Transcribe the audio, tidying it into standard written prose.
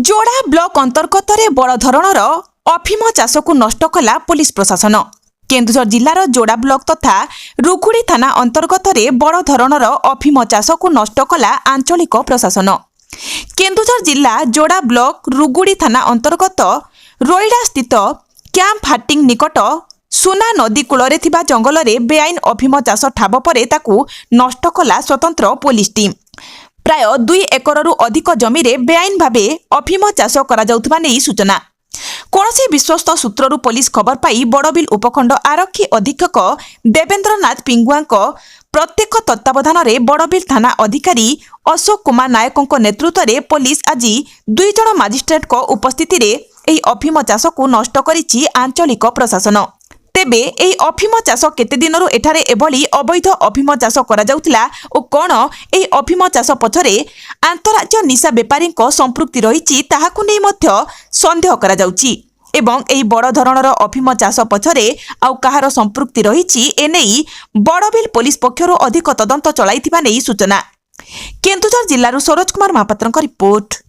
जोड़ा ब्लॉक अंतर्गत बड़ धरणर अफिम चाष को नष्ट कला पुलिस प्रशासन। केन्दुझर जिलार जोड़ा ब्लॉक तथा रुगुड़ी थाना अंतर्गत बड़ धरणर अफिम चाष को नष्ट कला आंचलिक प्रशासन। केन्दुझर जिला जोड़ा ब्लॉक रुगुड़ी थाना अंतर्गत रोइडा स्थित कैंप हाटिंग निकट सुना नदी कूल जंगल में बेआईन अफिम चाष ठाब पर ताकू नष्ट कला स्वतंत्र पुलिस टीम। प्राय 2 एकरु अधिक जमी रे बेआईन भावे अफिम चाष करा जाउथबा नै सूचना। कौनसी विश्वस्त सूत्रु पुलिस खबर पाई बड़बिल उपखंड आरक्षी अधीक्षक देवेंद्रनाथ पिंगुआ प्रत्येक तत्वावधान में बड़बिल थाना अधिकारी अशोक कुमार नायकों नेतृत्व में पुलिस आज 2 जन मजिस्ट्रेट उपस्थिति रे एही अफिम चाष को नष्ट करिछि आंचलिक प्रशासन। तेबे एही अफिम चाष केते दिनरु एठारे एभली अवैध अफिम चाष करा जाउथिला ओ कोन एही अफिम चाष पछरे आंतरराज्य निशा बेपारी संपृक्ति रहिछि ताहाकु नै मध्य संदेह करा जाउछि एवं एही बड़ धरणर अफिम चाष पछरे आउ काहार संपृक्ति रहिछि एनेई बड़बिल पुलिस पक्षरु अधिक तदंत चलाइथिबा नै सूचना। केन्दुझर जिल्लारु सरोज कुमार महापात्रଙ୍କ रिपोर्ट।